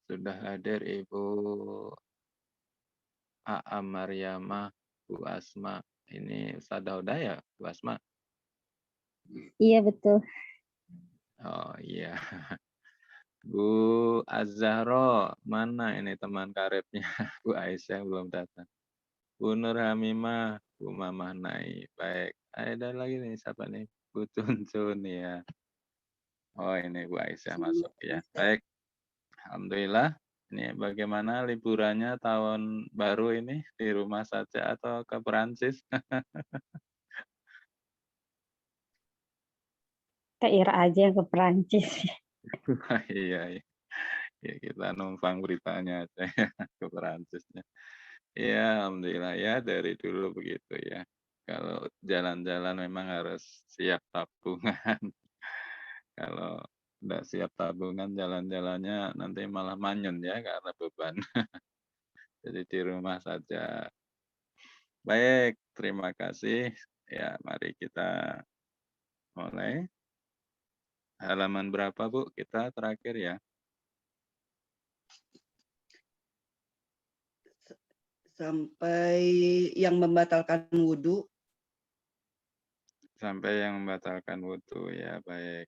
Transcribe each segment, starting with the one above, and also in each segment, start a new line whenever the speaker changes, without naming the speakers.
Sudah hadir Ibu Aa Maryamah, Bu Asma. Ini Ustaz Dauda ya, Bu Asma?
Iya betul.
Oh iya. Bu Azahro, mana ini teman karibnya? Bu Aisyah belum datang. Bu Nur Hamimah, Bu Mamah Nai. Baik, ada lagi nih, siapa nih? Bu Cuncun ya. Oh ini Bu Aisyah masuk ya. Baik, Alhamdulillah. Ini bagaimana liburannya tahun baru ini? Di rumah saja atau ke Perancis?
Kak Ira aja yang ke Perancis.
Iya, iya. Ya, kita numpang beritanya aja ya, ke Perancisnya. Ya, alhamdulillah ya dari dulu begitu ya. Kalau jalan-jalan memang harus siap tabungan. Kalau tidak siap tabungan jalan-jalannya nanti malah manyun ya karena beban. Jadi di rumah saja. Baik, terima kasih. Ya, mari kita mulai. Halaman berapa, Bu? Kita terakhir ya.
Sampai yang membatalkan wudhu.
Sampai yang membatalkan wudhu ya, baik.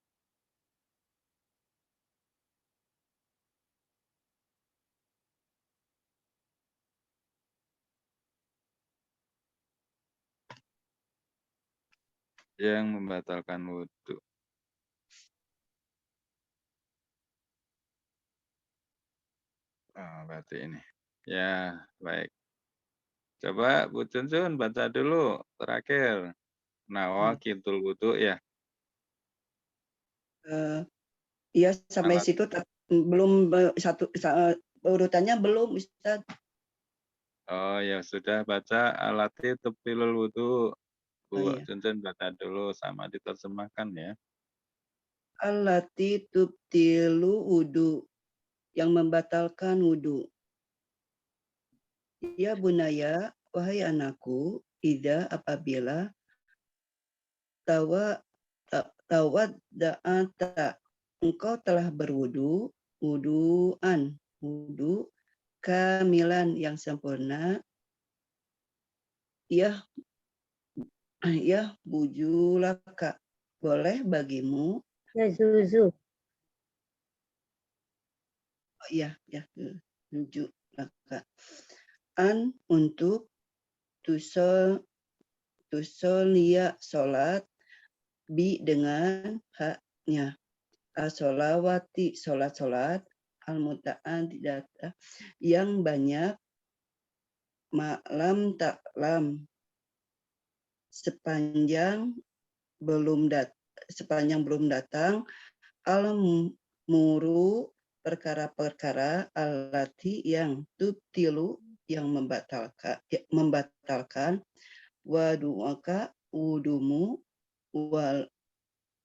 Yang membatalkan wudhu. Oh, berarti ini. Ya, baik. Coba Bu Cuncun baca dulu terakhir. Nawaqitul wudhu ya.
Iya sampai
Alat.
situ belum urutannya belum Ustaz.
Oh ya sudah baca alati tubtilul wudhu. Bu
Oh, iya.
Cuncun baca dulu sama diterjemahkan ya.
Allati tubtilu wudhu, yang membatalkan wudhu. Ya bunaya, wahai anakku, ida apabila tawadda'ata, engkau telah berwudu, wudu'an, wudu kamilan yang sempurna, ya bujulaka, boleh bagimu,
Ya Zuzu.
ya bujulaka, untuk tusolia sholat, dengan haknya, as-sholawati sholat al-muta'addidata, yang banyak, malam taklam, sepanjang belum datang, al-muru, perkara-perkara, alati yang tubtilu, yang membatalkan, wadu'aka, wudumu, wal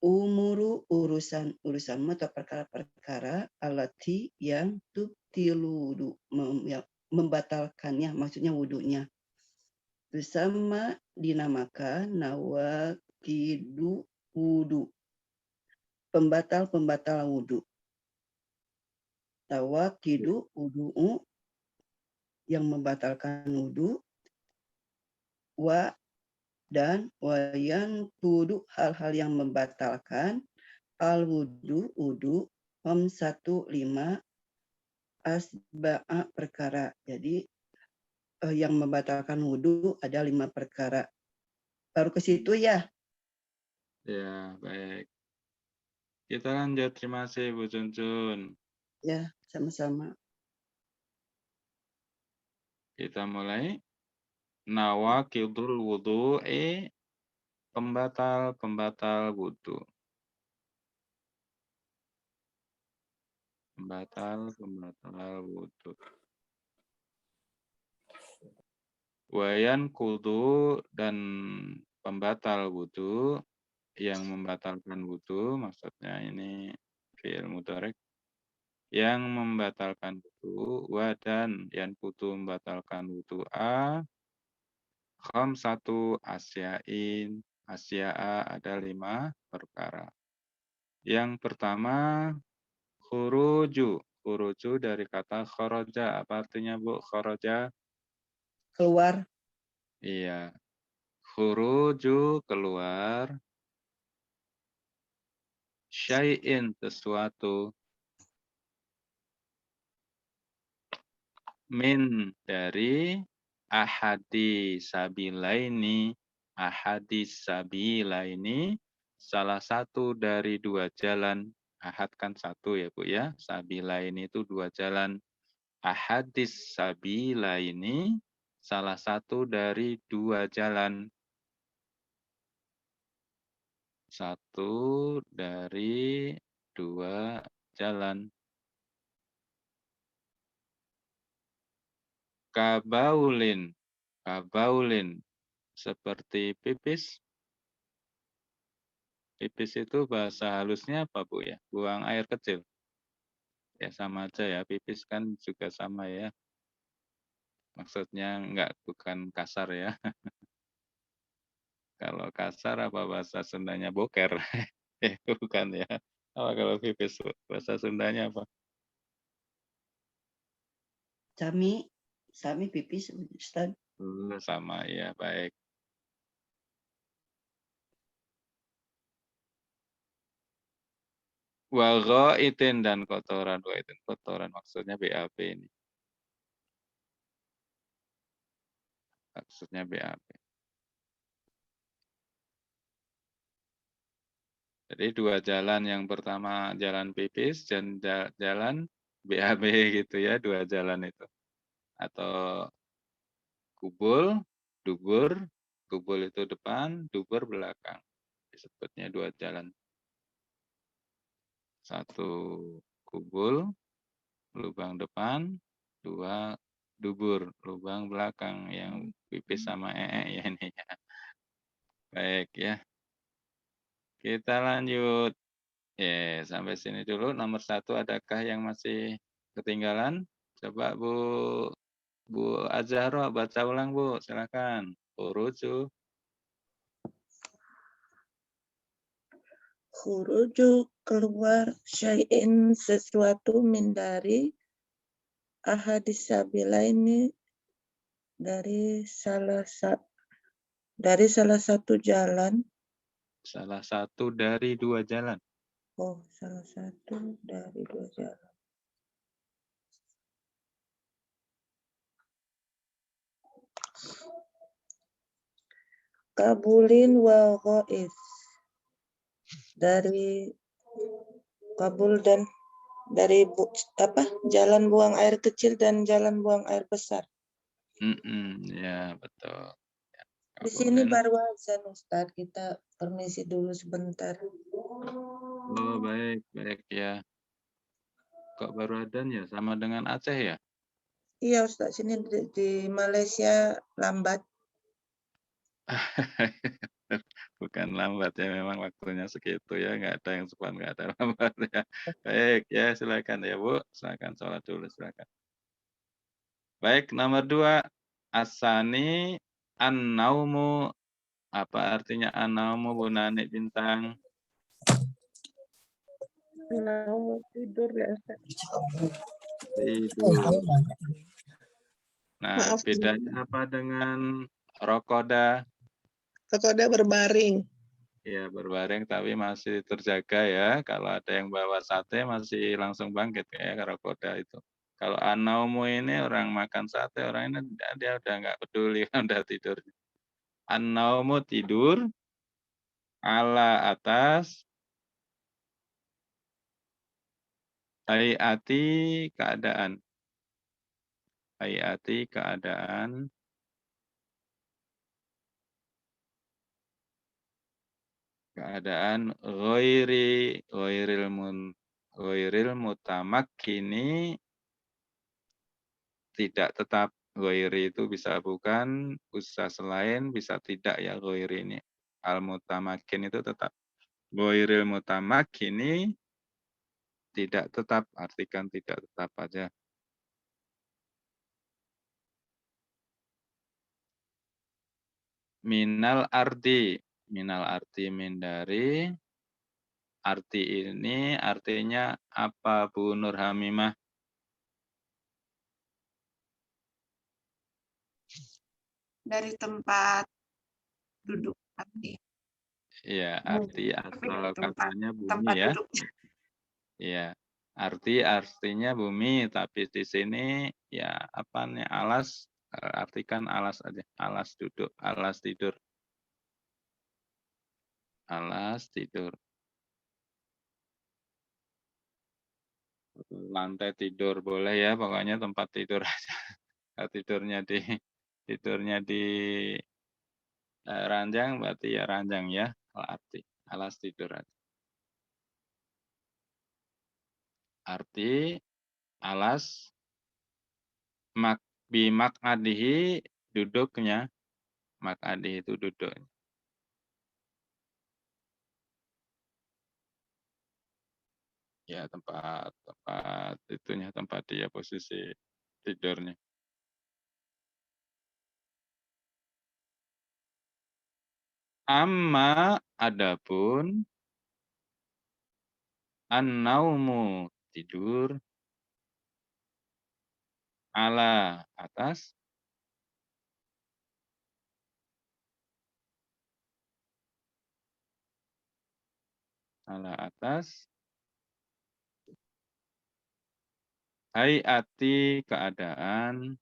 umuru, urusanmu atau perkara-perkara, alati yang tubtilu, yang membatalkannya, maksudnya wudunya. Bersama dinamakan nawaqidu wudu, pembatal wudu. Tawaqidu wudu'u, yang membatalkan wudu, wa dan wayan wudu, hal-hal yang membatalkan, al wudu 5 asba'a perkara. Jadi yang membatalkan wudu ada 5 perkara. Baru ke situ ya.
Ya, baik. Kita lanjut. Terima kasih Bu Cuncun.
Ya, sama-sama.
Kita mulai. Nawaqidul wudhu'i, pembatal wudhu. Pembatal wudhu. Wayan kudu, dan pembatal wudhu, yang membatalkan wudhu, maksudnya ini fi'il mudhari, yang membatalkan wudhu, wa dan yang kudu membatalkan wudhu khamsatu asyain, asya'a ada 5 perkara. Yang pertama, khuruju Khuruju dari kata kharaja. Apa artinya, Bu? Kharaja?
Keluar.
Iya. Khuruju keluar. Syai'in sesuatu. Min dari ahadi sabilaini. Ahadi sabilaini. Salah satu dari dua jalan. Ahad kan satu ya Bu ya. Sabilaini itu dua jalan. Ahadis sabilaini. Salah satu dari dua jalan. Satu dari dua jalan. Kabaulin. Kabaulin. Seperti pipis. Pipis itu bahasa halusnya apa, Bu ya? Buang air kecil. Ya sama aja ya. Pipis kan juga sama ya. Maksudnya bukan kasar ya. Kalau kasar apa bahasa Sundanya boker? Bukan ya. Apa kalau pipis bahasa Sundanya apa?
Sami pipis, Ustaz.
Sama ya, baik. Wa ghaitin dan kotoran. Ghaitin kotoran maksudnya BAB ini. Maksudnya BAB. Jadi dua jalan, yang pertama jalan pipis dan jalan BAB gitu ya, dua jalan itu. Atau kubul, dubur, kubul itu depan, dubur belakang. Disebutnya dua jalan. Satu kubul, lubang depan, dua dubur, lubang belakang yang pipis sama ya ini ya. Baik ya. Kita lanjut. Ya, sampai sini dulu. Nomor 1 adakah yang masih ketinggalan? Coba Bu Azharo baca ulang, Bu. Silakan. Uruju.
Khuruju keluar syai'in sesuatu min dari ahadis sabilaini dari salah satu jalan.
Salah satu dari dua jalan.
Oh, salah satu dari dua jalan. Kabulin wa ghois. Dari kabul dan dari jalan buang air kecil dan jalan buang air besar.
Ya, betul. Ya,
Di sini
kabulin.
baru azan, Ustaz. Kita permisi dulu sebentar.
Oh, baik, baik ya. Kok baru adan ya? Sama dengan Aceh ya?
Iya, Ustaz. Sini di Malaysia lambat.
Bukan lambat ya, memang waktunya segitu ya, nggak ada yang cepat, nggak ada lambat ya. Baik ya, silakan ya Bu, silakan sholat dulu, silakan. Baik, nomor 2, asani an-naumu. Apa artinya an-naumu, Bu Nani Bintang?
Mau tidur ya, Ustaz.
Tidur. Nah,
Maaf.
bedanya apa dengan rokoda?
Rokoda berbaring.
Ya, berbaring tapi masih terjaga ya. Kalau ada yang bawa sate masih langsung bangkit kayak rokoda itu. Kalau anaumu ini orang makan sate, orang ini dia udah nggak peduli, udah tidur. Anaumu tidur, ala atas, hayati keadaan. Hayati keadaan. Keadaan ghairil mutamakkini tidak tetap. Ghairi itu bisa bukan, bisa selain, bisa tidak ya ghairi ini. Al-mutamakin itu tetap. Ghairil mutamakkini tidak tetap, artikan tidak tetap aja. Minal arti min dari arti ini artinya apa Bu Nur Hamimah?
dari tempat duduk arti.
Iya, arti asal
Tempat
katanya bumi
tempat
ya.
duduk.
Iya, artinya bumi, tapi di sini ya apa nih alas, artikan alas aja, alas duduk, alas tidur, alas tidur, lantai tidur boleh ya, pokoknya tempat tidur aja. Kalau tidurnya di ranjang berarti ya ranjang ya, kalau arti alas tidur aja. Arti alas bimak adihi duduknya, mak adihi itu duduk. Ya tempat itunya, tempat dia posisi tidurnya. Amma adapun an-naumu tidur ala atas hayati keadaan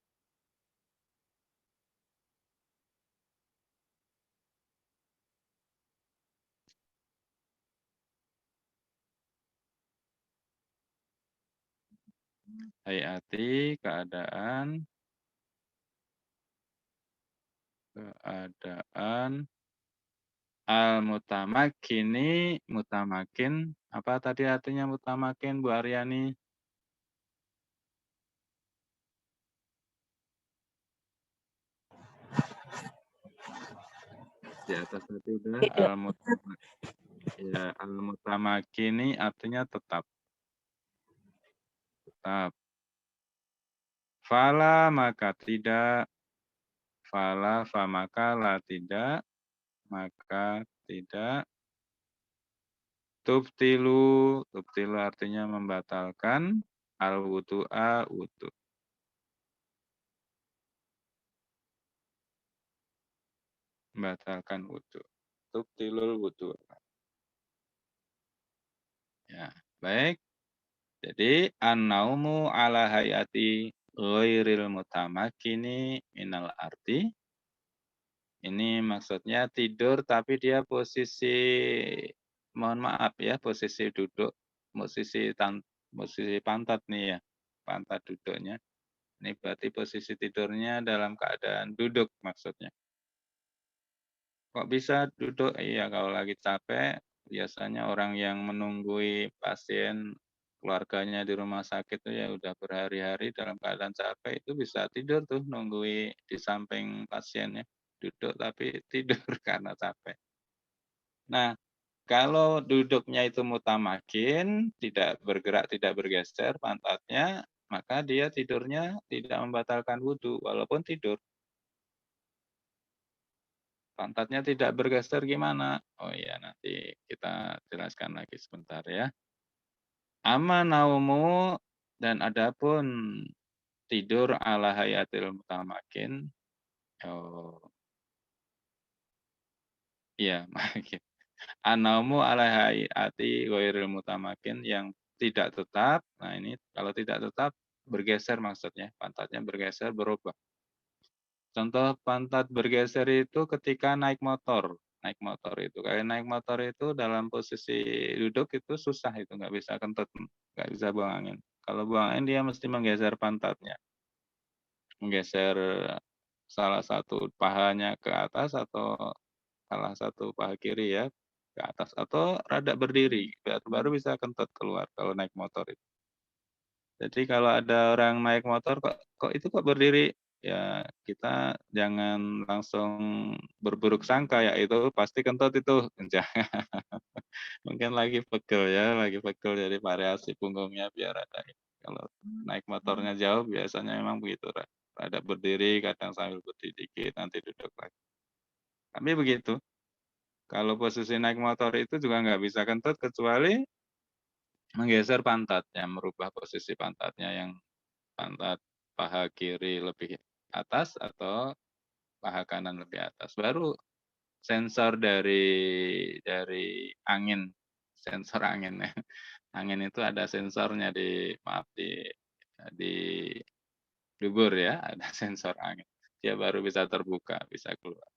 hayati keadaan al-mutamakkini mutamakin apa tadi artinya mutamakin Bu Aryani? Di atas tadi udah
Tidak.
al-mutamakini artinya tetap. Fala maka tidak, maka la tidak, maka tidak. Tubtilu artinya membatalkan, al-wudu'a wudu. Membatalkan wudu. Tubtilul wudu. Ya, baik. Jadi an-naumu ala hayati ghairil mutamakini minal arti. Ini maksudnya tidur tapi dia posisi mohon maaf ya, posisi duduk, posisi pantat nih ya, pantat duduknya. Ini berarti posisi tidurnya dalam keadaan duduk maksudnya. Kok bisa duduk? Iya, kalau lagi capek, biasanya orang yang menunggui pasien keluarganya di rumah sakit itu ya udah berhari-hari dalam keadaan capek itu bisa tidur tuh nunggui di samping pasiennya. Duduk tapi tidur karena capek. Nah, kalau duduknya itu mutamakin, tidak bergerak, tidak bergeser pantatnya, maka dia tidurnya tidak membatalkan wudhu, walaupun tidur. Pantatnya tidak bergeser gimana? Oh iya, nanti kita jelaskan lagi sebentar ya. Amma naumu dan adapun tidur ala hayatil mutamakin. Oh, iya, makin. Anaumu ala hayati ghairil mutamakin yang tidak tetap. Nah, ini kalau tidak tetap bergeser maksudnya, pantatnya bergeser berubah. Contoh pantat bergeser itu ketika naik motor. Naik motor itu, kayak naik motor itu dalam posisi duduk itu susah itu, nggak bisa kentut, nggak bisa buang angin. Kalau buang angin dia mesti menggeser pantatnya, menggeser salah satu pahanya ke atas atau salah satu paha kiri ya ke atas atau rada berdiri baru bisa kentut keluar kalau naik motor itu. Jadi kalau ada orang naik motor kok itu kok berdiri, ya kita jangan langsung berburuk sangka ya itu pasti kentut itu. Jangan. Mungkin lagi pegel ya, lagi pegel jadi variasi punggungnya biar ada. Kalau naik motornya jauh biasanya memang begitu, rada berdiri, kadang sambil berdiri dikit, nanti duduk lagi. Tapi begitu. Kalau posisi naik motor itu juga nggak bisa kentut kecuali menggeser pantatnya, merubah posisi pantatnya yang pantat paha kiri lebih atas atau paha kanan lebih atas. Baru sensor dari angin, sensor angin ya. Angin itu ada sensornya di dubur ya, ada sensor angin. Dia baru bisa terbuka, bisa keluar.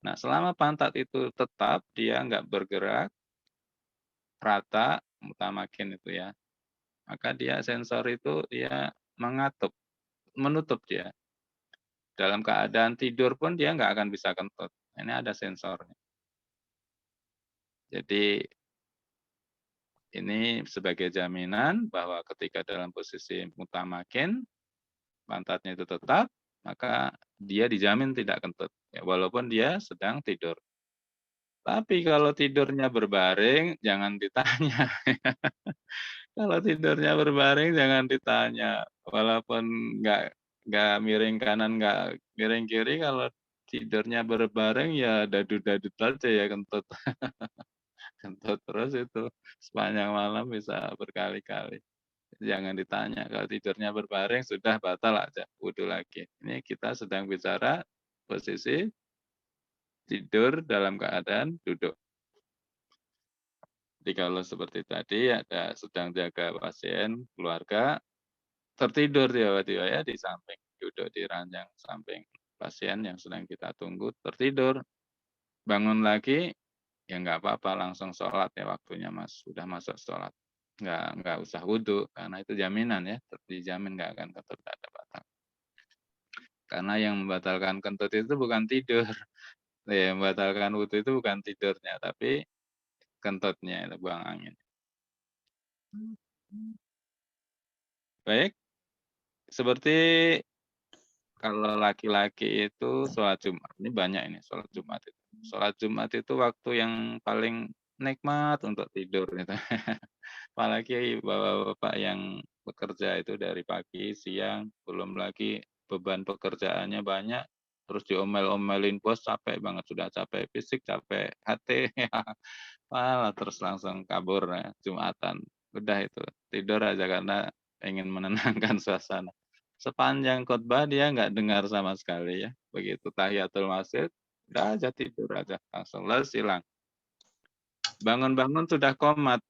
Nah, selama pantat itu tetap, dia nggak bergerak, rata, mutamakin itu ya, maka dia sensor itu dia menutup dia. Dalam keadaan tidur pun dia nggak akan bisa kentut. Ini ada sensornya. Jadi ini sebagai jaminan bahwa ketika dalam posisi mutamakin, pantatnya itu tetap, maka dia dijamin tidak kentut. Ya, walaupun dia sedang tidur. Tapi kalau tidurnya berbaring, jangan ditanya. Kalau tidurnya berbaring, jangan ditanya. Walaupun nggak miring kanan, nggak miring kiri, kalau tidurnya berbaring, ya dadu-dadu aja ya kentut. Kentut terus itu sepanjang malam bisa berkali-kali. Jangan ditanya, kalau tidurnya berbaring sudah batal aja, wudu lagi. Ini kita sedang bicara posisi tidur dalam keadaan duduk. Jadi kalau seperti tadi ada sedang jaga pasien, keluarga, tertidur tiba-tiba ya di samping, duduk di ranjang samping pasien yang sedang kita tunggu, tertidur. Bangun lagi, ya nggak apa-apa, langsung sholat ya waktunya Mas, sudah masuk sholat. Nggak usah wudhu, karena itu jaminan ya, dijamin nggak akan kentut, nggak ada batal. Karena yang membatalkan kentut itu bukan tidur. Ya, membatalkan wudhu itu bukan tidurnya, tapi kentutnya, itu buang angin. Baik, seperti kalau laki-laki itu sholat Jumat, ini banyak ini sholat Jumat itu. Sholat Jumat itu waktu yang paling nikmat untuk tidur gitu. Apalagi bapak-bapak yang bekerja itu dari pagi, siang, belum lagi beban pekerjaannya banyak, terus diomel-omelin bos, capek banget, sudah capek fisik, capek hati, malah terus langsung kabur ya, Jumatan. Udah itu, tidur aja karena ingin menenangkan suasana. Sepanjang khotbah dia nggak dengar sama sekali ya. Begitu tahiyatul masjid, udah aja tidur aja, langsung les hilang. Bangun-bangun sudah qomat.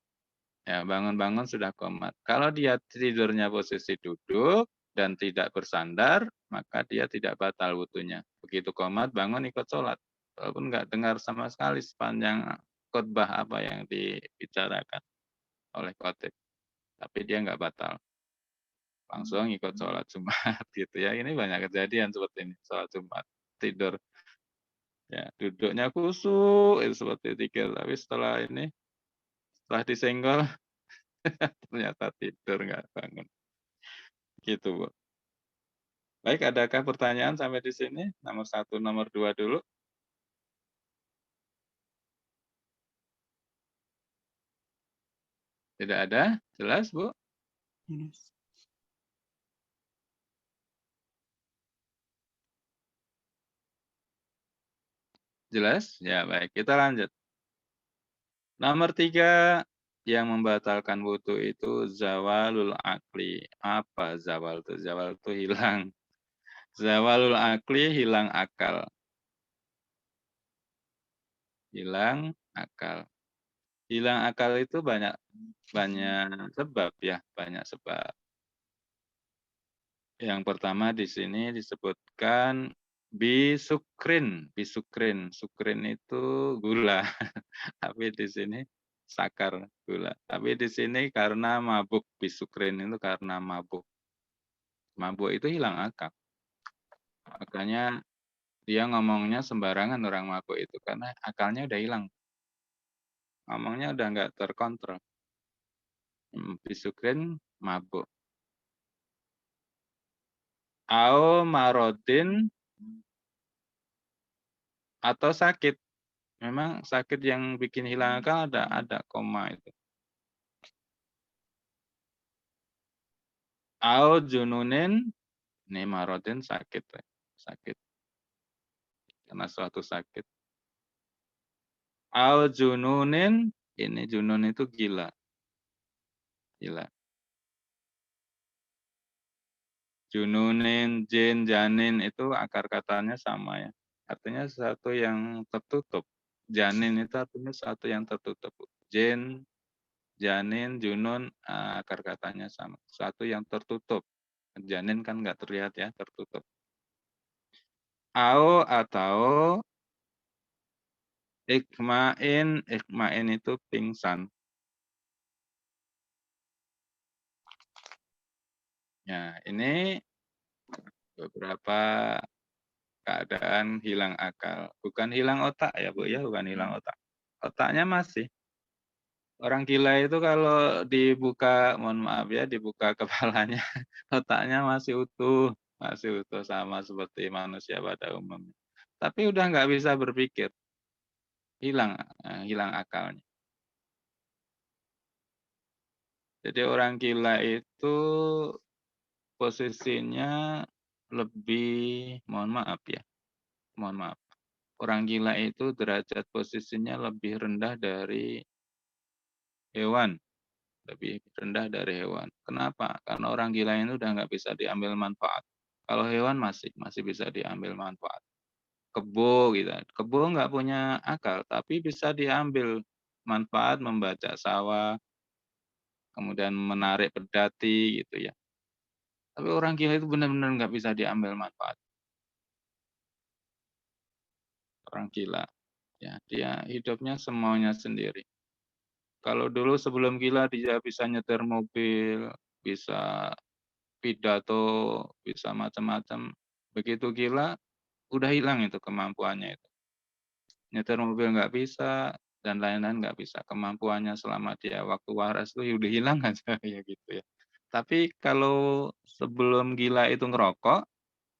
Ya, bangun-bangun sudah qomat. Kalau dia tidurnya posisi duduk dan tidak bersandar, maka dia tidak batal wudunya. Begitu qomat, bangun ikut sholat. Walaupun nggak dengar sama sekali sepanjang khotbah apa yang dibicarakan oleh khotib. Tapi dia nggak batal. Langsung ikut sholat Jumat gitu ya. Ini banyak kejadian seperti ini, sholat Jumat, tidur. Ya, duduknya kusuk, itu seperti tiga. Tapi setelah disenggol, ternyata tidur, nggak bangun. Gitu, Bu. Baik, adakah pertanyaan sampai di sini? Nomor 1, nomor 2 dulu. Tidak ada? Jelas, Bu? Jelas? Ya, baik. Kita lanjut. Nomor 3, yang membatalkan wudu itu zawalul akli. Apa zawal itu? Zawal itu hilang. Zawalul akli, hilang akal. Hilang akal. Hilang akal itu banyak sebab ya, banyak sebab. Yang pertama di sini disebutkan bisukrin. Bisukrin, sukrin itu gula. Tapi di sini sakar gula. Tapi di sini karena mabuk, bisukrin itu karena mabuk. Mabuk itu hilang akal. Makanya dia ngomongnya sembarangan orang mabuk itu karena akalnya udah hilang. Ngomongnya udah nggak terkontrol. Bisukrin mabuk. Au marodin atau sakit. Memang sakit yang bikin hilang akal ada koma itu. Au jununin, ini marodin sakit. Sakit. Karena suatu sakit. Au jununin, ini junun itu gila. Gila. Jununin, jin, janin itu akar katanya sama ya. artinya sesuatu yang tertutup. Janin itu artinya sesuatu yang tertutup. Jin, janin, junun, akar katanya sama. Sesuatu yang tertutup. Janin kan nggak terlihat ya, tertutup. Atau ikmain itu pingsan. Ya, ini beberapa keadaan hilang akal. Bukan hilang otak ya Bu ya, bukan hilang otak. Otaknya masih. Orang gila itu kalau dibuka, mohon maaf ya, dibuka kepalanya, otaknya masih utuh sama seperti manusia pada umumnya. Tapi udah nggak bisa berpikir, hilang akalnya. Jadi orang gila itu posisinya lebih, mohon maaf ya, mohon maaf. Orang gila itu derajat posisinya lebih rendah dari hewan. Lebih rendah dari hewan. Kenapa? Karena orang gila ini udah nggak bisa diambil manfaat. Kalau hewan masih bisa diambil manfaat. Kebo gitu. Kebo nggak punya akal, tapi bisa diambil manfaat membaca sawah, kemudian menarik pedati gitu ya. Tapi orang gila itu benar-benar nggak bisa diambil manfaat. Orang gila, ya dia hidupnya semaunya sendiri. Kalau dulu sebelum gila dia bisa nyetir mobil, bisa pidato, bisa macam-macam. Begitu gila, udah hilang itu kemampuannya itu. Nyetir mobil nggak bisa, dan lain-lain nggak bisa. Kemampuannya selama dia waktu waras tuh udah hilang aja ya gitu ya. Tapi kalau sebelum gila itu ngerokok,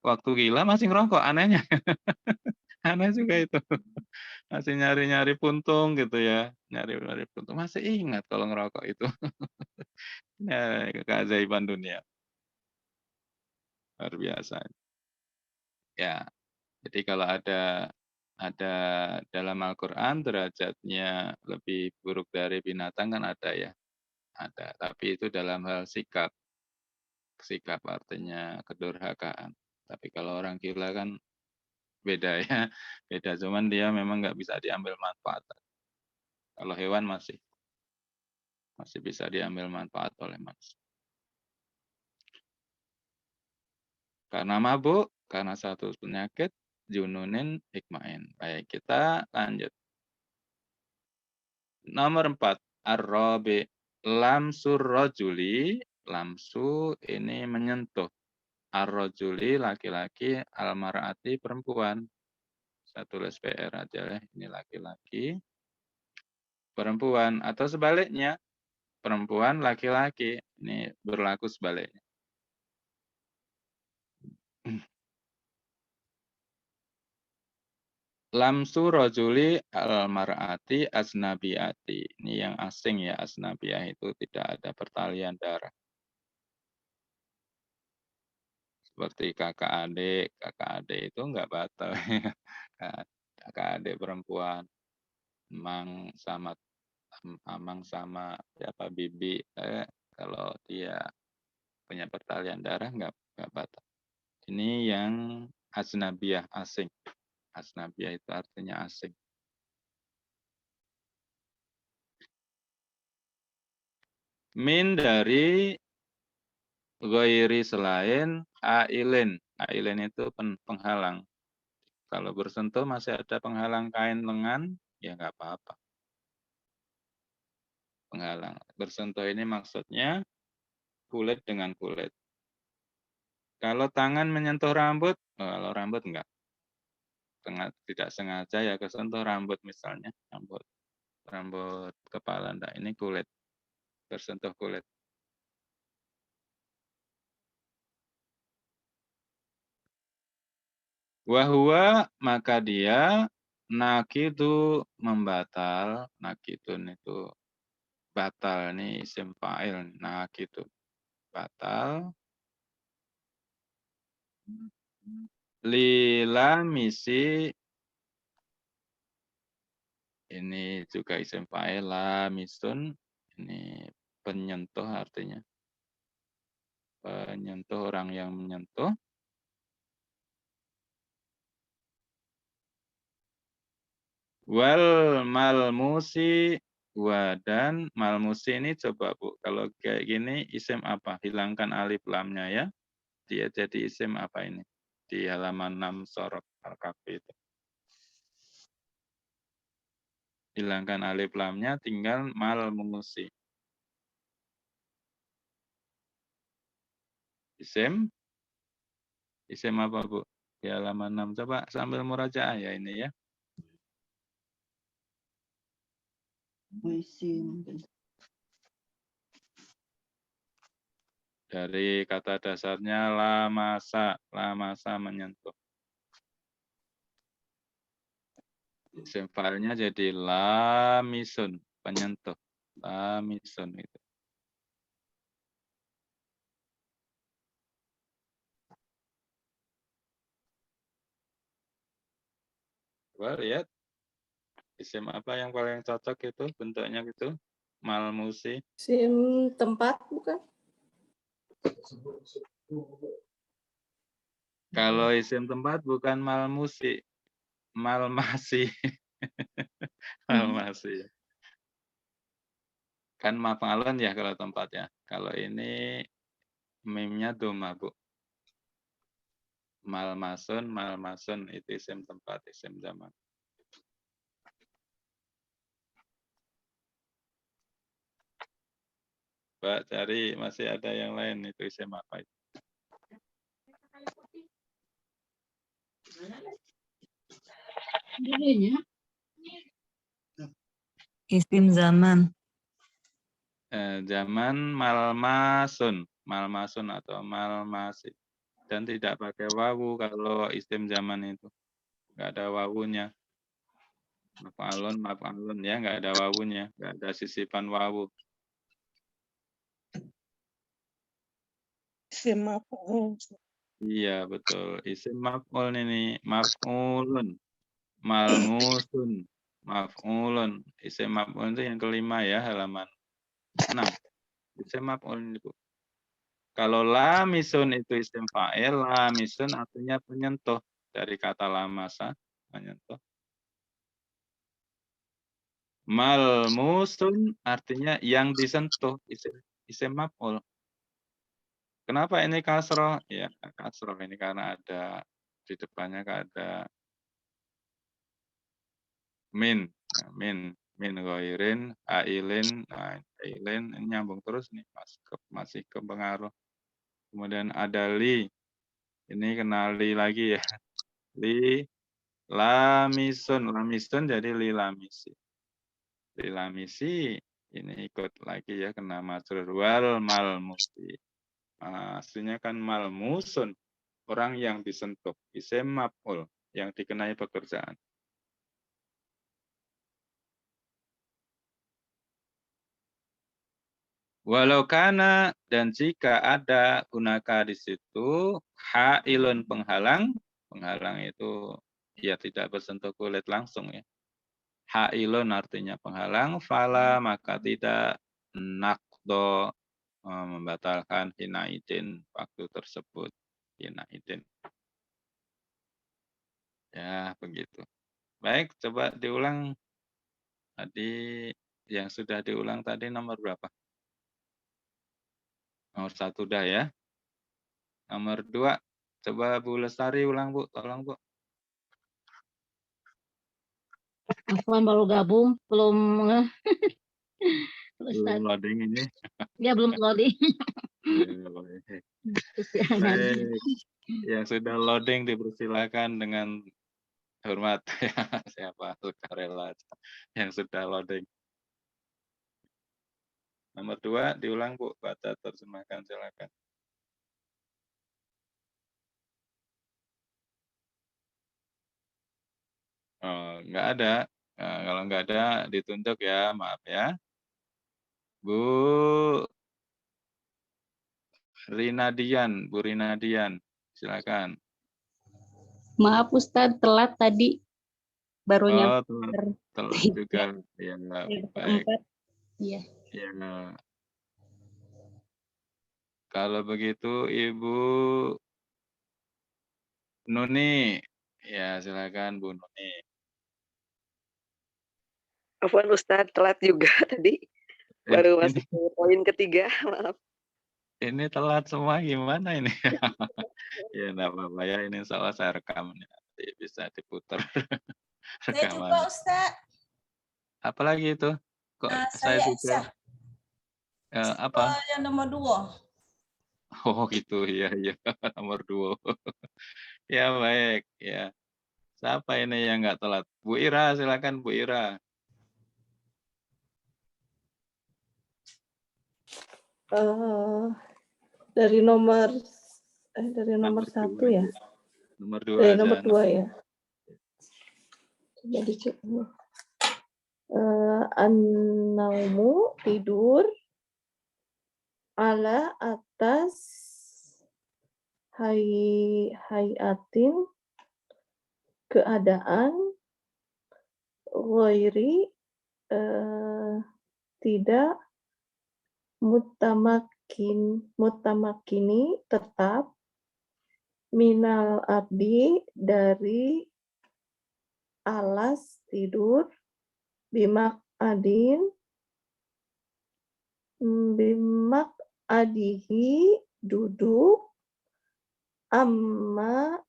waktu gila masih ngerokok, anehnya. Aneh juga itu. Masih nyari-nyari puntung gitu ya. Nyari-nyari puntung. Masih ingat kalau ngerokok itu. Ya, keajaiban dunia. Luar biasa. Ya, jadi kalau ada dalam Al-Qur'an derajatnya lebih buruk dari binatang kan ada ya, ada. Tapi itu dalam hal sikap. Sikap artinya kedurhakaan. Tapi kalau orang gila kan beda ya, beda. Cuman dia memang nggak bisa diambil manfaat. Kalau hewan masih bisa diambil manfaat oleh manusia. Karena mabuk, karena satu penyakit, jununin hikmain. Baik, kita lanjut. Nomor 4, ar-rabi. Lamsur rajuli, lamsu ini menyentuh. Ar-rajuli laki-laki, al-mar'ati perempuan. Saya tulis PR aja ya, ini laki-laki, perempuan. Atau sebaliknya, perempuan laki-laki. Ini berlaku sebaliknya. Lamsu rajuli al-mar'ati asnabiyati. Ini yang asing ya, asnabiyah itu tidak ada pertalian darah. Seperti kakak adik itu enggak batal. Kakak adik perempuan, emang sama amang sama siapa bibi, kalau dia punya pertalian darah enggak batal. Ini yang asnabiyah, asing. Asnabiyah itu artinya asing. Min dari ghairi selain ailin. Ailin itu penghalang. Kalau bersentuh masih ada penghalang kain lengan, ya nggak apa-apa. Penghalang. Bersentuh ini maksudnya kulit dengan kulit. Kalau tangan menyentuh rambut, kalau rambut enggak. Tidak sengaja ya kesentuh rambut misalnya, rambut kepala enggak, ini kulit, bersentuh kulit. Wahwa maka dia nakidu membatal, nakidun itu batal, ini isim fa'il, nakidu batal, lila misi, ini juga isim fa'il, la misun, ini penyentuh artinya, penyentuh, orang yang menyentuh. Wal malmusi dan malmusi ini coba Bu, kalau kayak gini isim apa? Hilangkan alif lamnya ya. Dia jadi isim apa ini? Di halaman 6 sorot Al-Kahfi itu. Hilangkan alif lamnya, tinggal malmusi. Isim apa Bu? Di halaman 6. Coba sambil murajaah ya ini ya.
Isim.
Dari kata dasarnya lamasa menyentuh. Isim fa'ilnya jadi lamisun, penyentuh. Lamisun itu. Coba lihat. Isim apa yang paling cocok itu bentuknya gitu? Malmusi.
Sim tempat bukan?
Kalau isim tempat bukan malmusi, malmasi. Malmasi. Kan maf'alun ya kalau tempat ya. Kalau ini mimnya doma, Bu. Malmasun itu isim tempat, isim zaman. Mbak cari masih ada yang lain itu isim apa itu?
Isim zaman.
Zaman malmasun atau malmasi. Dan tidak pakai wawu kalau isim zaman itu. Nggak ada wawunya. Maf'alun ya, nggak ada wawunya. Nggak ada sisipan wawu.
Isim maf'ul.
Iya, betul. Isim maf'ul ini. Maf'ulun. Malmusun. Maf'ulun. Isim maf'ul itu yang kelima ya, halaman 6. Isim maf'ul ini, Bu. Kalau lamisun itu isim fa'il, lamisun artinya penyentuh. Dari kata lamasa, menyentuh. Malmusun artinya yang disentuh, isim maf'ul. Kenapa ini kasroh? Ya, kasroh ini karena ada di depannya ada min. Nah, min ghoirin, ailin, nah, ailin ini nyambung terus nih, masih ke pengaruh. Kemudian ada li, ini kenali lagi ya. Li, lamisun jadi li lamisi. Li lamisi ini ikut lagi ya kena majrur wal malmusi. Aslinya kan malmusun, orang yang disentuh, isim maf'ul, yang dikenai pekerjaan. Walau kana dan jika ada gunaka di situ hailun penghalang itu ya tidak bersentuh kulit langsung ya. Hailun artinya penghalang, fala maka tidak nakdo membatalkan hinaidin waktu tersebut. Hinaidin. Ya, begitu. Baik, coba diulang. Tadi yang sudah diulang tadi nomor berapa? Nomor 1 dah ya. Nomor 2, coba Bu Lestari ulang Bu, tolong Bu.
Aku baru gabung, belum
Belum loading ini.
dia belum loading.
Baik, yang sudah loading dipersilakan dengan hormat ya, siapa sukarela yang sudah loading. Nomor 2 diulang Bu, baca terjemahkan silakan. Oh, nggak ada. Nah, kalau nggak ada ditunjuk ya, maaf ya. Bu Bu Rinadian, silakan.
Maaf Ustadz, telat tadi. Baru
Oh,
nyampe
telat juga. Ya, baik.
4. Iya.
Ya, kalau begitu Ibu Nuni, ya silakan Bu Nuni.
Afwan Ustadz, telat juga tadi. Baru
Ini
masuk ke poin ketiga, maaf.
ini telat semua gimana ini? Ya enggak apa-apa ya, ini salah saya rekam nih, nanti bisa diputar
Saya juga
rekamannya.
Ustaz.
Apalagi itu? Kok saya
Saya
juga
Aisyah.
apa?
Yang nomor 2.
Oh gitu, iya iya, nomor 2. Ya baik, ya. Siapa ini yang nggak telat? Bu Ira, silakan Bu Ira.
Eh, dari nomor
Nomor
1
2
ya.
aja. Nomor 2
Dari
aja.
nomor 2 ya. Coba dicek dulu. An-naumu tidur ala atas hayatin keadaan ghairi tidak mutamakini tetap minal ardi dari alas tidur bimak adihi duduk amma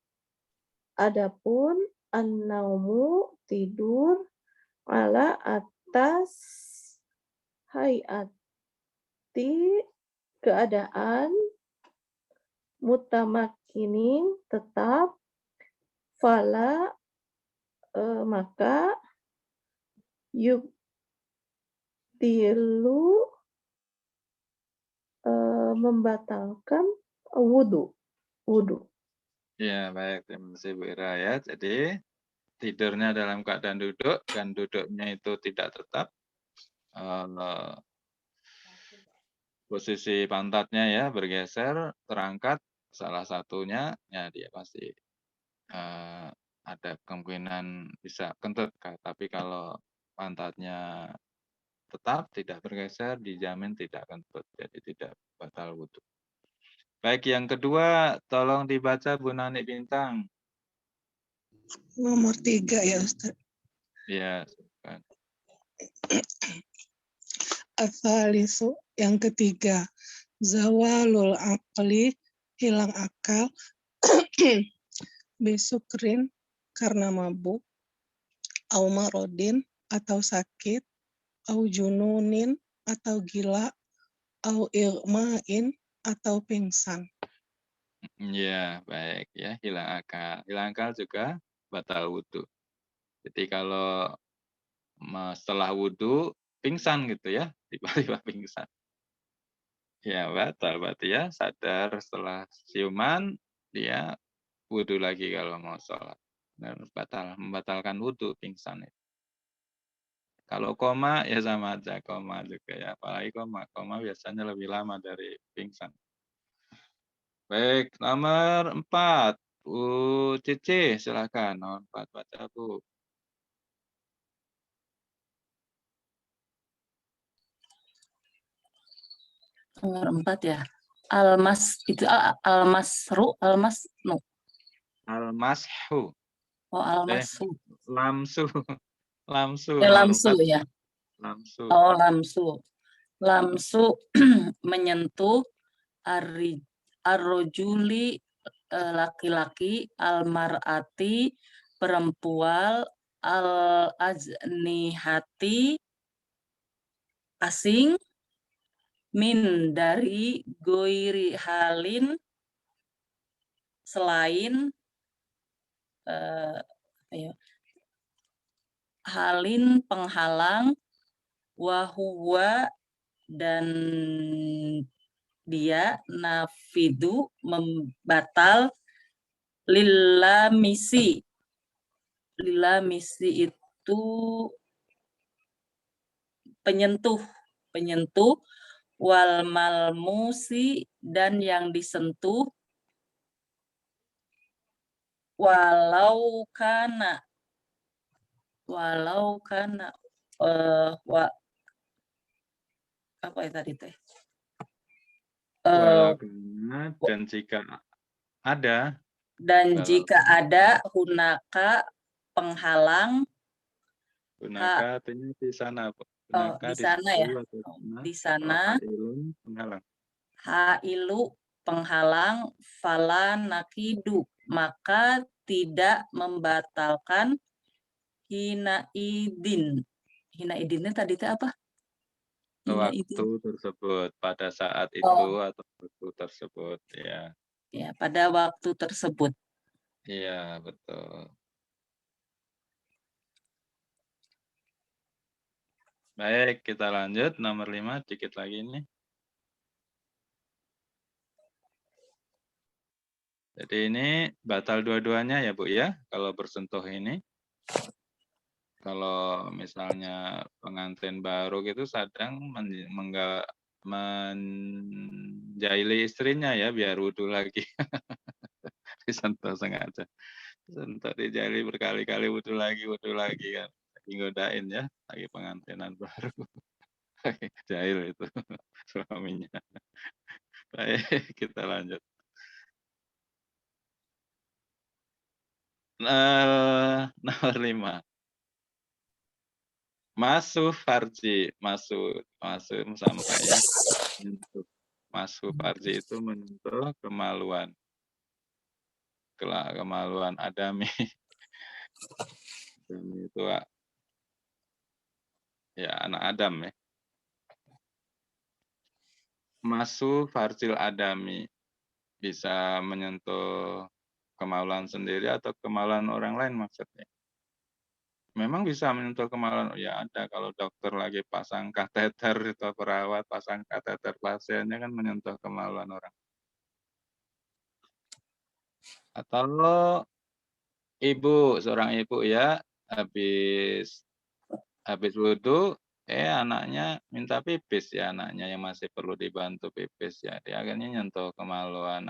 adapun an-naumu tidur ala atas hayati keadaan mutamakinin tetap fala maka yubtilu membatalkan wudu.
Ya, baik. Terima kasih Bu Ira ya. Jadi tidurnya dalam keadaan duduk dan duduknya itu tidak tetap. Posisi pantatnya ya bergeser, terangkat salah satunya, ya dia pasti ada kemungkinan bisa kentut. Tapi kalau pantatnya tetap tidak bergeser, dijamin tidak kentut. Jadi tidak batal wudhu. Baik, yang kedua, tolong dibaca Bu Nani Bintang.
Nomor 3 ya Ustaz.
Ya, silakan.
Asalisu yang ketiga. Zawalul aqli, hilang akal. Besukrin, karena mabuk. Au marodin, atau sakit. Au jununin, atau gila. Au irmain, atau pingsan.
Ya, baik ya, hilang akal. Hilang akal juga batal wudhu. Jadi kalau setelah wudhu pingsan gitu ya, tiba-tiba pingsan. Ya, batal berarti ya, sadar setelah siuman, dia wudhu lagi kalau mau sholat. Dan membatalkan wudhu pingsan itu. Kalau koma ya sama aja, koma juga ya. Apalagi koma biasanya lebih lama dari pingsan. Baik, nomor 4. Bu Cici, silakan. Nomor 4, baca Bu.
Nomor 4 ya. Almasru.
Al-mashu.
Oh, almasu.
Lamsu. Lamsu, nomor
Lamsu
4.
ya.
Lamsu.
Oh, lamsu. Lamsu menyentuh arrojuli laki-laki, almarati perempuan, al-ajnihati asing, min dari goiri halin selain halin penghalang, wahuwa dan dia nafidu membatal lilamisi itu penyentuh wal malmusi dan yang disentuh walau kana apa ya tadi teh
Walau kana dan jika ada.
Dan jika ada hunaka penghalang
Gunaka artinya di sana, Bu.
Oh,
Gunaka
di
di
sana
situ
ya.
atau di mana,
Di
atau
sana
hailun penghalang.
hailu penghalang fala nakidu, maka tidak membatalkan hina idin. Hina idinnya tadi itu apa? Hina idin.
Waktu tersebut, pada saat itu
Oh,
atau waktu tersebut, ya.
ya, pada waktu tersebut.
Iya, betul. Baik, kita lanjut nomor 5 dikit lagi nih. Jadi ini batal dua-duanya ya, Bu, ya, kalau bersentuh ini. Kalau misalnya pengantin baru gitu sedang menjaili istrinya ya, biar wudhu lagi. Disentuh sengaja. Sentuh dijaili berkali-kali wudhu lagi kan. Lagi godain ya, lagi pengantinan baru. Jahil itu suaminya. Baik, kita lanjut. Nomor 5. Masuh farji, masuh sampai ya, menyentuh. Masuh farji itu menyentuh kemaluan. Kemaluan adami. Adami itu ya anak Adam ya. Masuh farjil adami bisa menyentuh kemaluan sendiri atau kemaluan orang lain maksudnya. Memang bisa menyentuh kemaluan, ya ada kalau dokter lagi pasang kateter atau perawat pasang kateter pasiennya kan menyentuh kemaluan orang. Atau seorang ibu ya habis wudhu, anaknya minta pipis ya, anaknya yang masih perlu dibantu pipis ya, dia akhirnya nyentuh kemaluan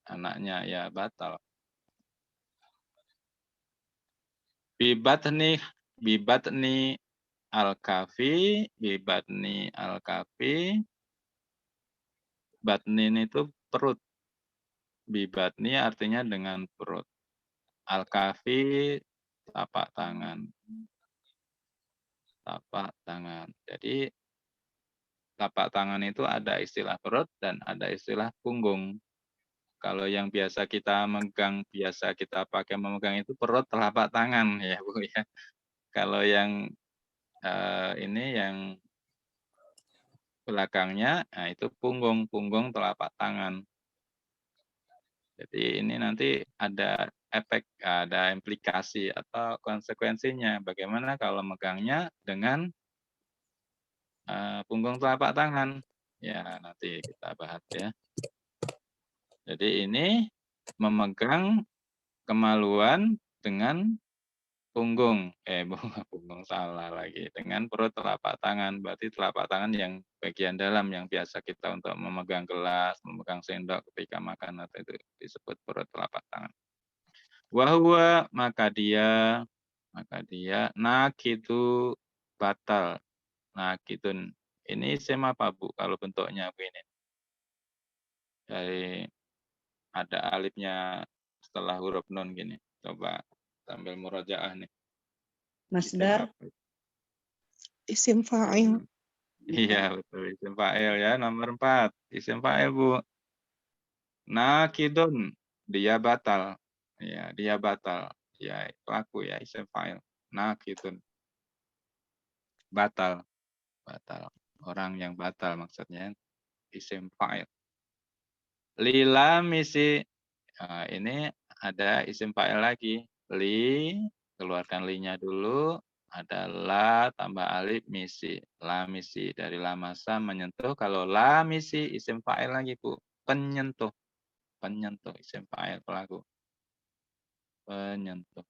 anaknya ya batal. Bibatni al-kafi, batnin itu perut. Bibatni artinya dengan perut. Al-kafi tapak tangan. Tapak tangan. Jadi tapak tangan itu ada istilah perut dan ada istilah punggung. Kalau yang biasa kita pakai memegang itu perut telapak tangan ya Bu ya. Kalau yang ini yang belakangnya, nah itu punggung telapak tangan. Jadi ini nanti ada ada implikasi atau konsekuensinya. Bagaimana kalau megangnya dengan punggung telapak tangan? Ya nanti kita bahas ya. Jadi ini memegang kemaluan dengan punggung, punggung salah lagi, dengan perut telapak tangan. Berarti telapak tangan yang bagian dalam yang biasa kita untuk memegang gelas, memegang sendok ketika makan atau itu disebut perut telapak tangan. Wahwa maka dia nakitu batal. Nakitun. Ini isim apa Bu kalau bentuknya begini? Dari ada alifnya setelah huruf nun gini. Coba sambil murojaah nih. Isim
Masdar.
apa?
Isim fa'il.
Iya betul, isim fa'il ya. Nomor 4, isim fa'il Bu. Nakidun, dia batal. Ya, dia batal. Ya, pelaku ya, isim fa'il. Nakidun. Batal. Orang yang batal maksudnya isim fa'il. Lila misi, ini ada isim fa'il lagi. Keluarkan li-nya dulu. Ada la tambah alif misi. La misi dari la masa menyentuh. Kalau la misi isim fa'il lagi Bu. Penyentuh isim fa'il pelaku. Penyentuh.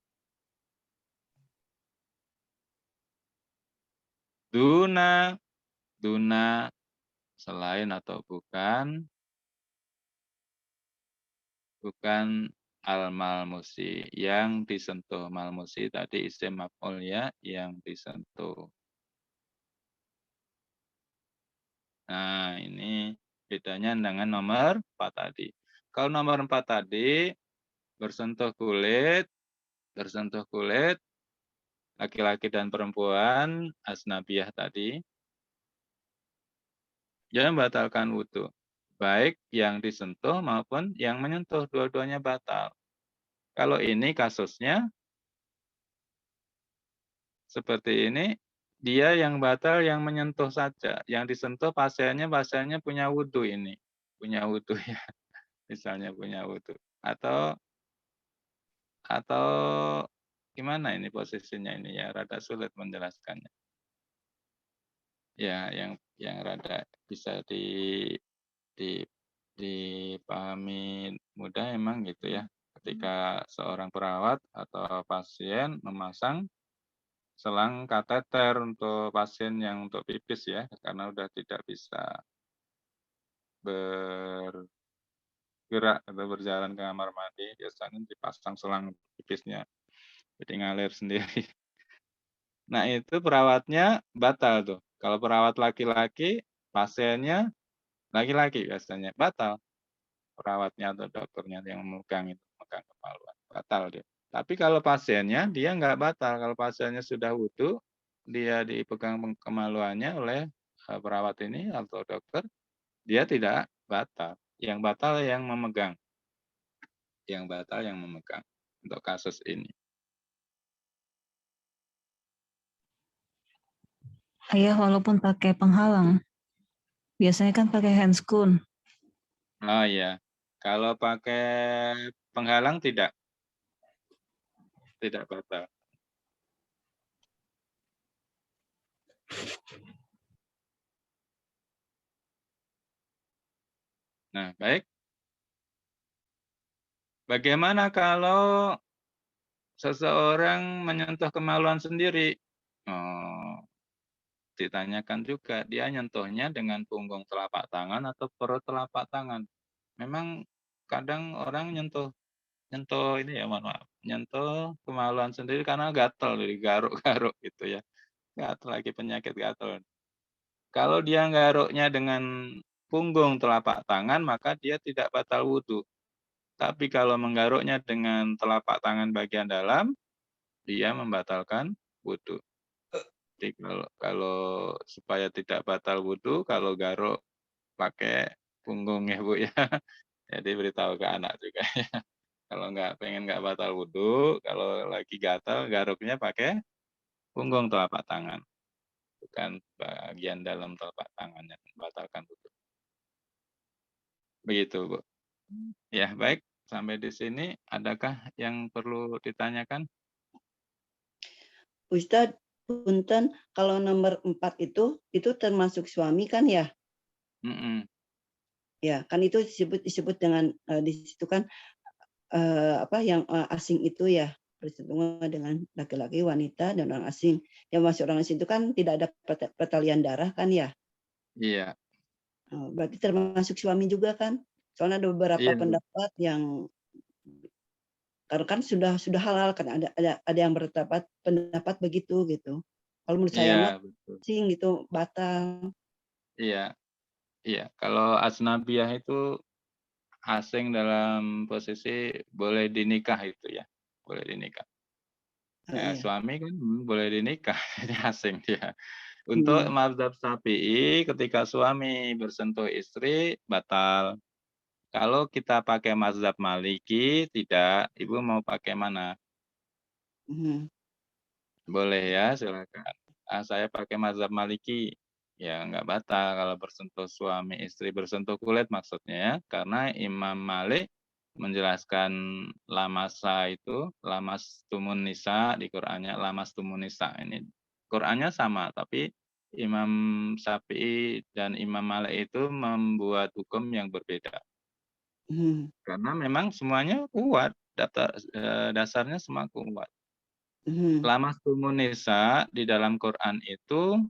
Duna selain atau bukan al-malmusi yang disentuh. Malmusi tadi isim maf'ul ya, yang disentuh. Nah, ini bedanya dengan nomor 4 tadi. Kalau nomor 4 tadi bersentuh kulit, laki-laki dan perempuan, asnabiyah tadi, dia membatalkan wudhu. Baik yang disentuh maupun yang menyentuh, dua-duanya batal. Kalau ini kasusnya seperti ini, dia yang batal yang menyentuh saja. Yang disentuh pasiennya punya wudhu ini. Punya wudhu ya, misalnya punya wudhu. Atau gimana ini posisinya ini ya, rada sulit menjelaskannya. Ya, yang rada bisa di dipahami mudah emang gitu ya. Ketika seorang perawat atau pasien memasang selang kateter untuk pasien yang untuk pipis ya, karena udah tidak bisa bergerak atau berjalan ke kamar mandi, biasanya dipasang selang pipisnya, jadi ngalir sendiri. Nah itu perawatnya batal tuh. Kalau perawat laki-laki, pasiennya laki-laki biasanya batal. Perawatnya atau dokternya yang memegang itu, memegang kemaluan, batal dia. Tapi kalau pasiennya, dia nggak batal. Kalau pasiennya sudah wudhu, dia dipegang kemaluannya oleh perawat ini atau dokter, dia tidak batal. Yang batal yang memegang. Yang batal yang memegang untuk kasus ini.
Ayah walaupun pakai penghalang, biasanya kan pakai handscoon.
Oh iya, kalau pakai penghalang tidak batal. Nah, baik. Bagaimana kalau seseorang menyentuh kemaluan sendiri? Oh, ditanyakan juga, dia nyentuhnya dengan punggung telapak tangan atau perut telapak tangan. Memang kadang orang nyentuh ini ya, mohon maaf, nyentuh kemaluan sendiri karena gatal, jadi garuk-garuk gitu ya. Gatal lagi penyakit gatal. Kalau dia garuknya dengan punggung telapak tangan, maka dia tidak batal wudhu. Tapi kalau menggaruknya dengan telapak tangan bagian dalam, dia membatalkan wudhu. Jadi kalau supaya tidak batal wudhu, kalau garuk pakai punggung ya Bu ya. Jadi beritahu ke anak juga ya. Kalau nggak batal wudhu, kalau lagi gatal garuknya pakai punggung telapak tangan, bukan bagian dalam telapak tangannya membatalkan wudhu. Begitu Bu. Ya baik, sampai di sini adakah yang perlu ditanyakan?
Ustadz, punten, kalau nomor 4 itu termasuk suami kan ya?
Mm-mm.
Ya, kan itu disebut dengan di situ kan yang asing itu ya, bersentuhan dengan laki-laki, wanita, dan orang asing. Yang masuk orang asing itu kan tidak ada pertalian darah kan ya?
Iya.
Berarti termasuk suami juga kan? Soalnya ada beberapa
Iya.
pendapat yang karena kan sudah halal kan, ada yang pendapat begitu gitu. Kalau menurut saya mah
Iya, betul.
asing gitu batal.
Iya. Iya, kalau asnabiyah itu asing dalam posisi boleh dinikah itu ya, boleh dinikah. Ya,
Iya.
suami kan boleh dinikah, jadi asing dia. Untuk mazhab Syafi'i, ketika suami bersentuh istri, batal. Kalau kita pakai mazhab Maliki, tidak. Ibu mau pakai mana? Boleh ya, silakan. Saya pakai mazhab Maliki. Ya, nggak batal kalau bersentuh suami istri, bersentuh kulit maksudnya ya. Karena Imam Malik menjelaskan lamasa itu, lamas tumun nisa di Qur'annya, lamas tumun nisa. Ini Qur'annya sama, tapi Imam Syafi'i dan Imam Malik itu membuat hukum yang berbeda. Karena memang semuanya kuat, dasarnya semua kuat. Lamas tumun nisa di dalam Quran itu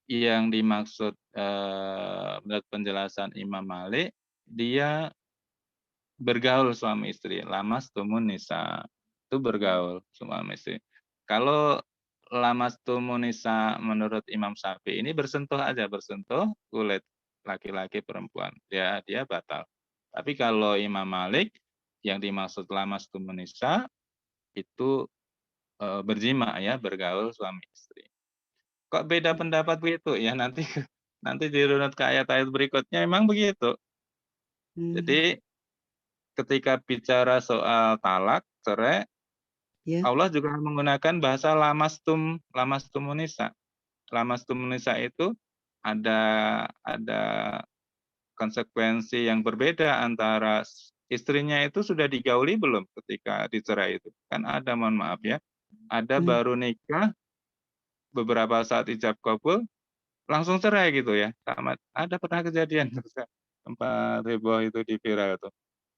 yang dimaksud menurut penjelasan Imam Malik, dia bergaul suami istri. Lamas tumun nisa itu bergaul suami istri. Kalau lamas tumun nisa menurut Imam Syafi'i ini bersentuh aja, bersentuh kulit laki-laki perempuan. Dia batal. Tapi kalau Imam Malik yang dimaksud lamas tumun nisa itu berjima ya, bergaul suami istri. Kok beda pendapat begitu? Ya nanti nanti dirunut ke ayat-ayat berikutnya memang begitu. Jadi ketika bicara soal talak, cerai,
Ya.
Allah juga menggunakan bahasa lamastumun nisa. Lamastumun nisa itu ada konsekuensi yang berbeda antara istrinya itu sudah digauli belum ketika dicerai itu. Kan ada, mohon maaf ya, ada baru nikah beberapa saat ijab kabul langsung cerai gitu ya. Ada pernah kejadian tempat heboh itu di viral itu.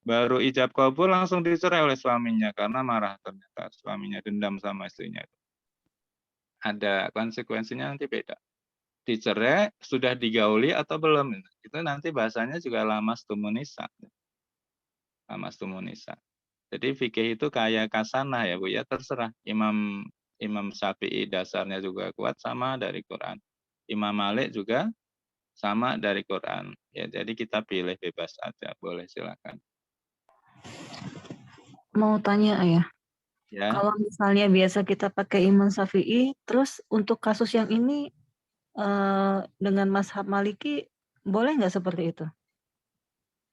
Baru ijab kabul langsung dicerai oleh suaminya karena marah ternyata suaminya dendam sama istrinya itu. Ada konsekuensinya nanti beda. Dicerai sudah digauli atau belum? Itu nanti bahasanya juga lamastumun nisa. Lamastumun nisa. Jadi fikih itu kayak kasanah ya Bu ya, terserah. Imam Syafi'i dasarnya juga kuat sama dari Quran. Imam Malik juga sama dari Quran. Ya, jadi kita pilih bebas aja, boleh silakan.
Mau tanya Ayah,
Ya,
kalau misalnya biasa kita pakai Imam Syafi'i, terus untuk kasus yang ini dengan mazhab Maliki boleh nggak seperti itu?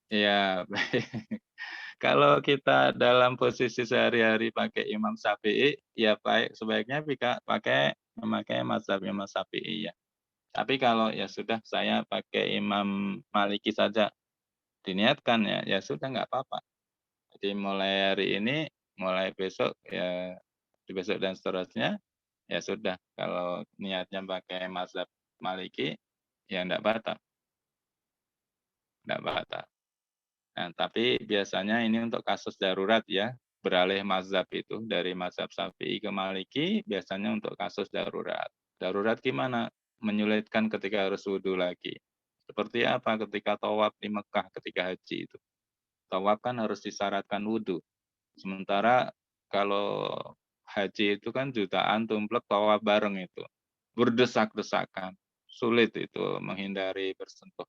ya baik. Kalau kita dalam posisi sehari-hari pakai Imam Syafi'i, ya baik sebaiknya memakai mazhab Imam Syafi'i ya. Tapi kalau ya sudah saya pakai Imam Maliki saja, diniatkan ya, ya sudah nggak apa-apa. Jadi mulai hari ini, mulai besok ya, besok dan seterusnya, ya sudah. Kalau niatnya pakai mazhab Maliki, ya enggak batal. Enggak batal. Nah, tapi biasanya ini untuk kasus darurat ya, beralih mazhab itu dari mazhab Syafi'i ke Maliki, biasanya untuk kasus darurat. Darurat gimana? Menyulitkan ketika harus wudhu lagi. Seperti apa ketika tawaf di Mekah ketika haji itu. Tawaf kan harus disyaratkan wudhu. Sementara kalau haji itu kan jutaan tumplek tawaf bareng itu. Berdesak-desakan. Sulit itu menghindari bersentuh.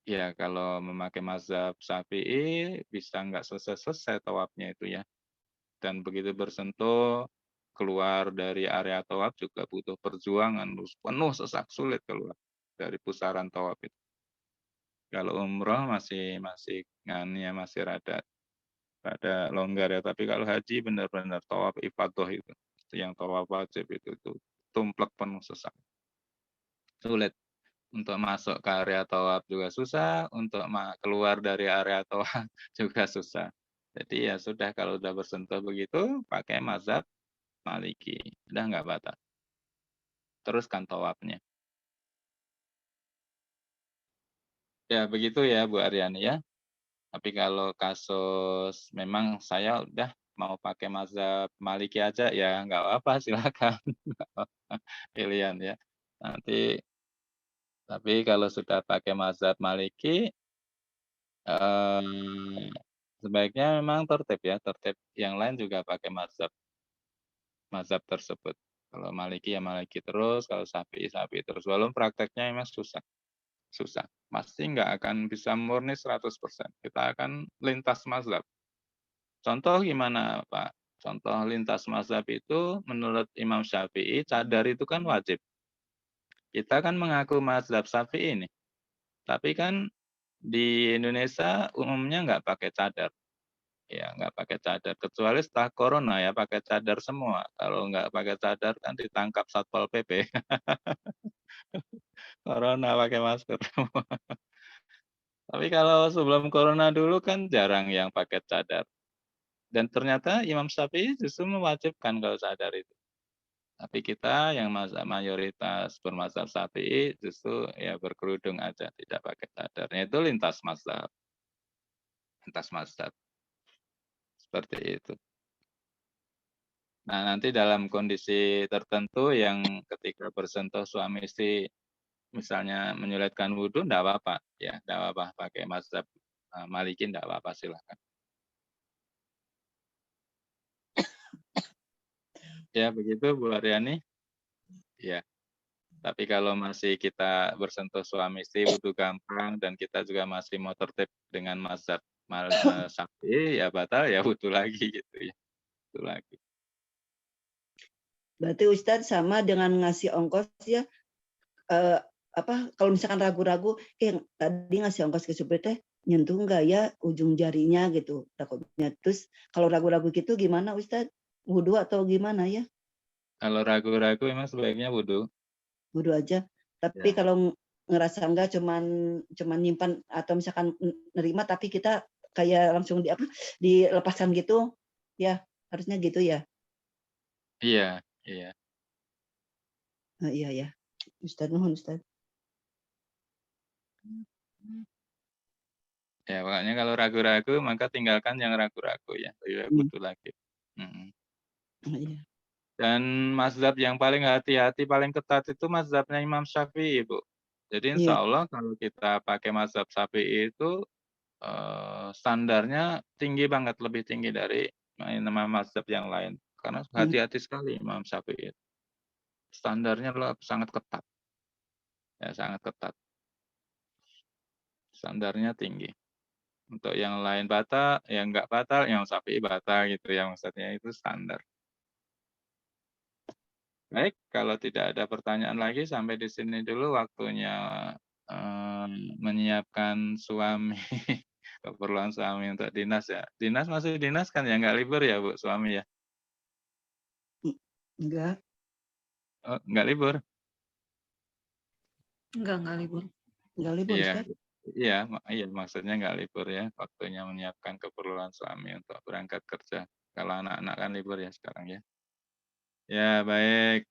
Ya kalau memakai mazhab Syafi'i bisa nggak selesai-selesai tawafnya itu ya. Dan begitu bersentuh, keluar dari area tawaf juga butuh perjuangan. Penuh sesak sulit keluar dari pusaran tawaf itu. Kalau umroh masih rada longgar ya, tapi kalau haji benar-benar tawaf ifadah itu yang tawaf wajib itu tumplek penuh sesak. Sulit untuk masuk ke area tawaf juga susah, untuk keluar dari area tawaf juga susah. Jadi ya sudah kalau udah bersentuh begitu pakai mazhab Maliki, udah nggak batal. Teruskan tawafnya. Ya begitu ya Bu Aryani ya. Tapi kalau kasus memang saya udah mau pakai mazhab Maliki aja ya nggak apa-apa silakan pilihan ya. Nanti tapi kalau sudah pakai mazhab Maliki sebaiknya memang tertib ya, tertib yang lain juga pakai mazhab tersebut. Kalau Maliki ya Maliki terus, kalau Syafi'i Syafi'i terus. Walaupun prakteknya memang susah. Pasti nggak akan bisa murni 100%. Kita akan lintas mazhab. Contoh gimana, Pak? Contoh lintas mazhab itu menurut Imam Syafi'i, cadar itu kan wajib. Kita kan mengaku mazhab Syafi'i ini. Tapi kan di Indonesia umumnya nggak pakai cadar. Ya, nggak pakai cadar. Kecuali setelah corona ya, pakai cadar semua. Kalau nggak pakai cadar kan ditangkap Satpol PP. Corona pakai masker semua. Tapi kalau sebelum corona dulu kan jarang yang pakai cadar. Dan ternyata Imam Syafi'i justru mewajibkan kalau cadar itu. Tapi kita yang mayoritas bermazhab Syafi'i justru ya berkerudung aja, tidak pakai cadar. Itu lintas mazhab. Lintas mazhab. Seperti itu. Nah, nanti dalam kondisi tertentu yang ketika bersentuh suami istri misalnya menyulitkan wudhu, enggak apa-apa. Ya, enggak apa-apa pakai mazhab Maliki, enggak apa-apa, silakan. Ya, begitu Bu Aryani. Ya. Tapi kalau masih kita bersentuh suami istri wudhu gampang dan kita juga masih mau tertib dengan mazhab Syafi'i ya batal ya wudu lagi gitu ya. Wudu lagi.
Berarti Ustadz sama dengan ngasih ongkos ya, kalau misalkan ragu-ragu, tadi ngasih ongkos ke supir teh nyentuh nggak ya ujung jarinya gitu takutnya. Terus kalau ragu-ragu gitu gimana Ustadz? Wudhu atau gimana ya?
Kalau ragu-ragu memang sebaiknya wudu.
Wudhu aja. Tapi
Ya.
kalau ngerasa enggak cuman nyimpan atau misalkan nerima tapi kita kayak langsung dilepaskan gitu, ya harusnya gitu ya.
Iya, iya.
Iya ya. Ustadz mohon Ustadz.
Ya, makanya kalau ragu-ragu maka tinggalkan yang ragu-ragu ya. Lebih baik wudu lagi. Mm.
Iya.
Dan mazhab yang paling hati-hati, paling ketat itu mazhabnya Imam Syafi'i, Bu. Jadi
Iya.
insya Allah kalau kita pakai mazhab Syafi'i itu standarnya tinggi banget, lebih tinggi dari nama mazhab yang lain. Karena hati-hati sekali Imam Syafi'i. Standarnya sangat ketat. Ya, sangat ketat. Standarnya tinggi. Untuk yang lain batal, yang enggak batal, yang Syafi'i batal gitu ya, maksudnya itu standar. Baik, kalau tidak ada pertanyaan lagi sampai di sini dulu waktunya menyiapkan suami, keperluan suami untuk dinas ya. Dinas masih dinas kan ya, nggak libur ya Bu, suami ya?
Enggak.
Oh, nggak libur?
Enggak libur.
Enggak libur
Iya,
Ustadz.
iya maksudnya nggak libur ya, waktunya menyiapkan keperluan suami untuk berangkat kerja. Kalau anak-anak kan libur ya sekarang ya. Ya baik,